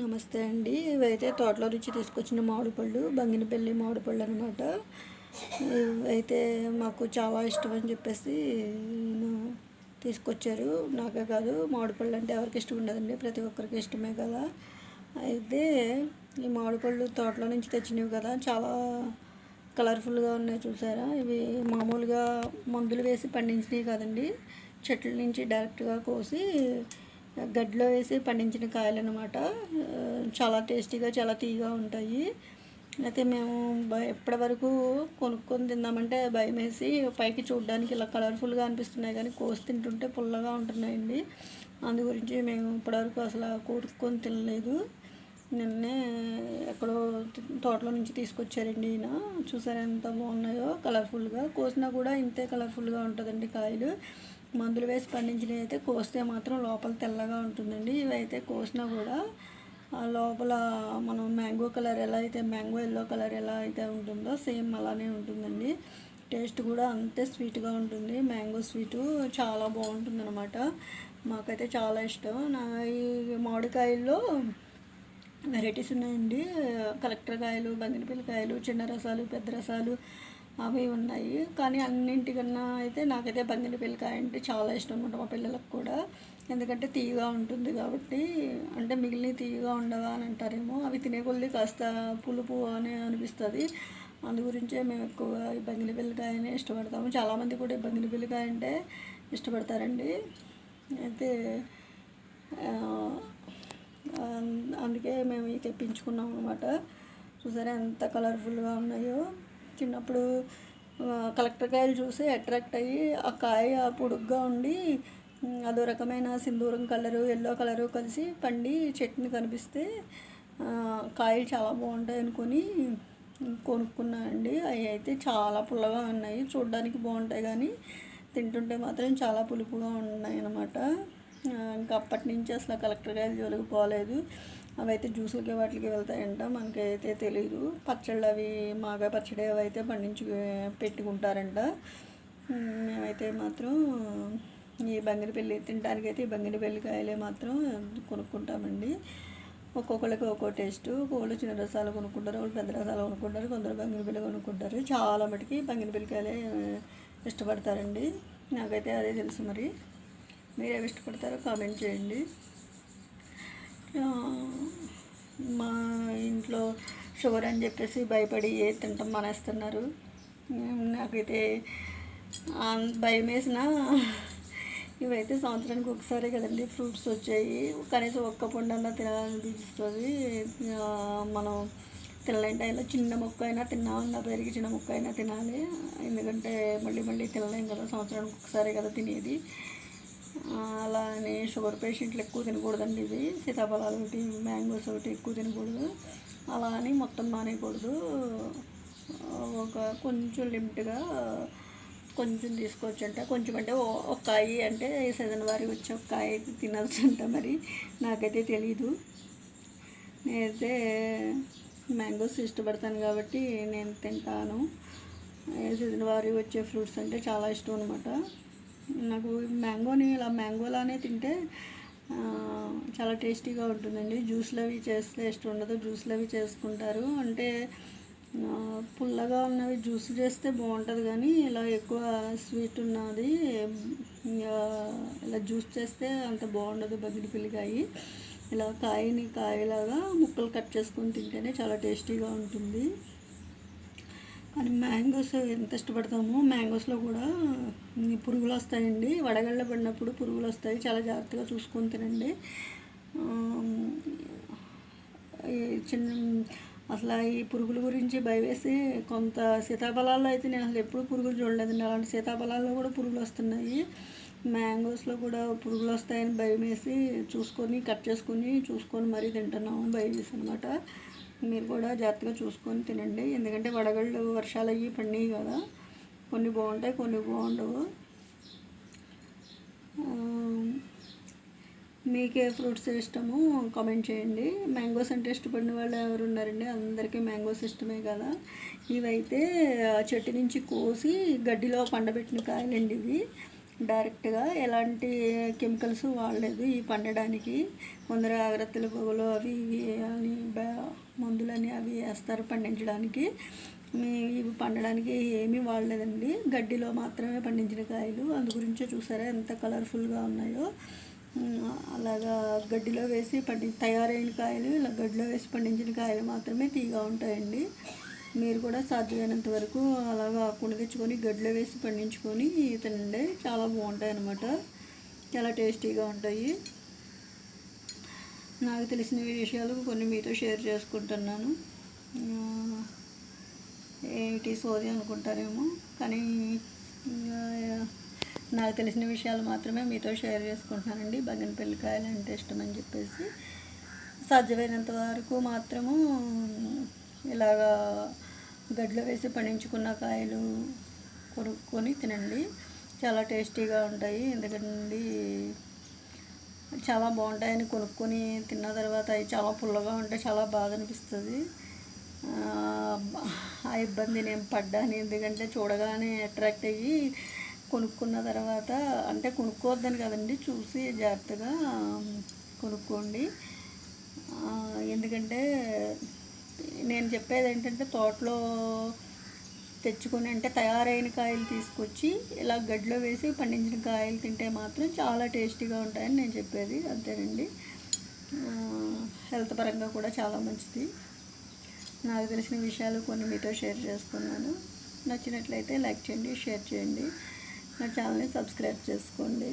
నమస్తే అండి. ఇవైతే తోటలో నుంచి తీసుకొచ్చిన మామిడి పళ్ళు, బంగినపల్లి మామిడి పళ్ళు అనమాట. ఇవైతే మాకు చాలా ఇష్టం అని చెప్పేసి నేను తీసుకొచ్చారు. నాకే కాదు, మామిడి పళ్ళు అంటే ఎవరికి ఇష్టం ఉండదండి, ప్రతి ఒక్కరికి ఇష్టమే కదా. అయితే ఈ మామిడి పళ్ళు తోటలో నుంచి తెచ్చినవి కదా, చాలా కలర్ఫుల్గా ఉన్నాయి చూసారా. ఇవి మామూలుగా మందులు వేసి పండించినవి కాదండి, చెట్ల నుంచి డైరెక్ట్గా కోసి గడ్డిలో వేసి పండించిన కాయలు అనమాట. చాలా టేస్టీగా, చాలా తీయగా ఉంటాయి. అయితే మేము ఎప్పటి వరకు కొనుక్కొని తిందామంటే భయం వేసి, పైకి చూడడానికి ఇలా కలర్ఫుల్గా అనిపిస్తున్నాయి కానీ కోసి తింటుంటే పుల్లగా ఉంటున్నాయండి. అందు గురించి మేము ఇప్పటివరకు అసలు కొనుక్కొని తినలేదు. నిన్నే ఎక్కడో తోటలో నుంచి తీసుకొచ్చారండి ఈయన. చూసారా ఎంత బాగున్నాయో, కలర్ఫుల్గా. కోసినా కూడా ఇంతే కలర్ఫుల్గా ఉంటుందండి కాయలు. మందులు వేసి పండించినవి అయితే కోస్తే మాత్రం లోపల తెల్లగా ఉంటుందండి. ఇవైతే కోసినా కూడా లోపల మనం మ్యాంగో కలర్ ఎలా అయితే, మ్యాంగో ఎల్లో కలర్ ఎలా అయితే ఉంటుందో సేమ్ అలానే ఉంటుందండి. టేస్ట్ కూడా అంతే స్వీట్గా ఉంటుంది. మ్యాంగో స్వీటు చాలా బాగుంటుంది అనమాట. మాకైతే చాలా ఇష్టం. ఈ మామిడికాయల్లో వెరైటీస్ ఉన్నాయండి. కలెక్టర్ కాయలు, బంగినపల్లి కాయలు, చిన్న రసాలు, పెద్ద రసాలు అవి ఉన్నాయి. కానీ అన్నింటికన్నా అయితే నాకైతే బంగినపల్లి కాయ అంటే చాలా ఇష్టం అనమాట, మా పిల్లలకు కూడా. ఎందుకంటే తీయగా ఉంటుంది కాబట్టి. అంటే మిగిలిన తీయగా ఉండవా అని అంటారేమో, అవి తినే కొద్ది కాస్త పులుపు అని అనిపిస్తుంది. అందు గురించే మేము ఎక్కువగా ఈ బంగినపల్లి కాయనే ఇష్టపడతాము. చాలామంది కూడా ఈ బంగినపల్లి కాయ అంటే ఇష్టపడతారండి. అయితే అందుకే మేము ఇవి తెప్పించుకున్నాం అనమాట. చూసారా ఎంత కలర్ఫుల్గా ఉన్నాయో. చిన్నప్పుడు కలెక్టర్ కాయలు చూసి అట్రాక్ట్ అయ్యి, ఆ కాయ పొడుగ్గా ఉండి అదో రకమైన సింధూరం కలరు, ఎల్లో కలరు కలిసి పండి చట్నీ కనిపిస్తే కాయలు చాలా బాగుంటాయి అనుకొని కొనుక్కున్నానండి. అవి అయితే చాలా పుల్లగా ఉన్నాయి. చూడడానికి బాగుంటాయి కానీ తింటుంటే మాత్రం చాలా పులుపుగా ఉన్నాయి అన్నమాట. ఇంకా అప్పటి నుంచి అసలు కలెక్టర్ కాయలు జోలికి పోలేదు. అవైతే జ్యూసులకి వాటికి వెళ్తాయంట, మనకైతే తెలీదు. పచ్చళ్ళు అవి మాగా పచ్చడి అవి అయితే పండించి పెట్టుకుంటారంట. మేమైతే మాత్రం ఈ బంగినపల్లి తినడానికైతే ఈ బంగినపల్లి కాయలే మాత్రం కొనుక్కుంటామండి. ఒక్కొక్కరికి ఒక్కో టేస్టు. ఒకళ్ళు చిన్న రసాలు కొనుక్కుంటారు, ఒకళ్ళు పెద్ద రసాలు కొనుక్కుంటారు, కొందరు బంగినపల్లి కొనుక్కుంటారు. చాలా మటుకి బంగినపల్లి కాయలే ఇష్టపడతారండి. నాకైతే అదే తెలుసు. మరి మీరేమి ఇష్టపడతారో కామెంట్ చేయండి. మా ఇంట్లో షుగర్ అని చెప్పేసి భయపడి ఏ తింటాం మానేస్తున్నారు. నాకైతే భయం వేసిన ఇవైతే సంవత్సరానికి ఒకసారి కదండి ఫ్రూట్స్ వచ్చాయి. కనీసం ఒక్క పండన్నా తినాలనిపిస్తుంది. మనం తినలేని టైంలో చిన్న మొక్క అయినా తిన్నామన్న పేరుకి చిన్న మొక్క అయినా తినాలి. ఎందుకంటే మళ్ళీ మళ్ళీ తినలేం కదా, సంవత్సరానికి ఒకసారి కదా తినేది. అలా అని షుగర్ పేషెంట్లు ఎక్కువ తినకూడదండి. ఇవి సీతాఫలాలు ఒకటి, మ్యాంగోస్ ఒకటి ఎక్కువ తినకూడదు. అలా అని మొత్తం మానేయకూడదు. ఒక కొంచెం లిమిట్గా కొంచెం తీసుకోవచ్చు అంట. కొంచెం అంటే ఒక కాయ అంటే సీజన్ వారి వచ్చి ఒక కాయ తినచ్చు అంట. మరి నాకైతే తెలీదు. నేనైతే మ్యాంగోస్ ఇష్టపడతాను కాబట్టి నేను తింటాను. సీజన్ వారి వచ్చే ఫ్రూట్స్ అంటే చాలా ఇష్టం అనమాట. నాకు మ్యాంగోని ఇలా మ్యాంగోలానే తింటే చాలా టేస్టీగా ఉంటుందండి. జ్యూస్లు అవి చేస్తే ఇష్టం ఉండదు, జ్యూస్లు అవి చేసుకుంటారు. అంటే పుల్లగా ఉన్నవి జ్యూస్ చేస్తే బాగుంటుంది కానీ ఇలా ఎక్కువ స్వీట్ ఉన్నది ఇలా జ్యూస్ చేస్తే అంత బాగుండదు. బంగినపల్లికాయ ఇలా కాయలాగా ముక్కలు కట్ చేసుకొని తింటేనే చాలా టేస్టీగా ఉంటుంది. కానీ మ్యాంగోస్ ఎంత ఇష్టపడతామో, మ్యాంగోస్లో కూడా పురుగులు వస్తాయండి. వడగళ్ళ పడినప్పుడు పురుగులు వస్తాయి, చాలా జాగ్రత్తగా చూసుకొని తినండి. చిన్న అసలు ఈ పురుగుల గురించి భయవేసి కొంత సీతాఫలాల్లో అయితే నేను అసలు ఎప్పుడు పురుగులు చూడలేదండి. అలాంటి సీతాఫలాల్లో కూడా పురుగులు వస్తున్నాయి. మ్యాంగోస్లో కూడా పురుగులు వస్తాయని భయం వేసి కట్ చేసుకొని చూసుకొని మరీ తింటున్నాము, భయం వేసి అనమాట. మీరు కూడా జాగ్రత్తగా చూసుకొని తినండి. ఎందుకంటే వడగళ్ళు వర్షాలు అయ్యి పడినాయి కదా, కొన్ని బాగుంటాయి, కొన్ని బాగుండవు. మీకే ఫ్రూట్స్ ఇష్టమో కామెంట్ చేయండి. మ్యాంగోస్ అంటే ఇష్టపడిన వాళ్ళు ఎవరు ఉన్నారండి? అందరికీ మ్యాంగోస్ ఇష్టమే కదా. ఇవైతే చెట్టు నుంచి కోసి గడ్డిలో పండబెట్టిన కాయలండి ఇవి. డైరెక్ట్గా ఎలాంటి కెమికల్స్ వాడలేదు ఈ పండడానికి. కొందరు అగరత్తుల పొగలు అవి ఇవి అని మందులని అవి వేస్తారు పండించడానికి. ఇవి పండడానికి ఏమీ వాడలేదండి. గడ్డిలో మాత్రమే పండించిన కాయలు. అందు గురించే చూసారా ఎంత కలర్ఫుల్గా ఉన్నాయో. అలాగా గడ్డిలో వేసి తయారైన కాయలు ఇలా గడ్డిలో వేసి పండించిన కాయలు మాత్రమే తీగా ఉంటాయండి. మీరు కూడా సాధ్యమైనంత వరకు అలాగా కుండ తెచ్చుకొని గడ్డిలో వేసి పండించుకొని తినండి. చాలా బాగుంటాయి అన్నమాట. చాలా టేస్టీగా ఉంటాయి. నాకు తెలిసిన విషయాలు కొన్ని మీతో షేర్ చేసుకుంటున్నాను. ఏమిటి సోది అనుకుంటారేమో, కానీ నాకు తెలిసిన విషయాలు మాత్రమే మీతో షేర్ చేసుకుంటున్నానండి. బంగినపల్లి కాయలు అంటే ఇష్టమని చెప్పేసి సాధ్యమైనంత వరకు మాత్రము ఇలాగా గడ్డలో వేసి పండించుకున్న కాయలు కొనుక్కొని తినండి. చాలా టేస్టీగా ఉంటాయి. ఎందుకంటే చాలా బాగుంటాయని కొనుక్కొని తిన్న తర్వాత అవి చాలా పుల్లగా ఉంటే చాలా బాధ అనిపిస్తుంది. ఆ ఇబ్బంది నేను పడ్డాను. ఎందుకంటే చూడగానే అట్రాక్ట్ అయ్యి కొనుక్కున్న తర్వాత, అంటే కొనుక్కోవద్దని కదండి, చూసి జాగ్రత్తగా కొనుక్కోండి. ఎందుకంటే నేను చెప్పేది ఏంటంటే తోటలో తెచ్చుకొని అంటే తయారైన కాయలు తీసుకొచ్చి ఇలా గడ్డిలో వేసి పండించిన కాయలు తింటే మాత్రం చాలా టేస్టీగా ఉంటాయని నేను చెప్పేది. అంతేనండి. హెల్త్ పరంగా కూడా చాలా మంచిది. నాకు తెలిసిన విషయాలు కొన్ని మీతో షేర్ చేసుకున్నాను. నచ్చినట్లయితే లైక్ చేయండి, షేర్ చేయండి, నా ఛానల్ని సబ్స్క్రైబ్ చేసుకోండి.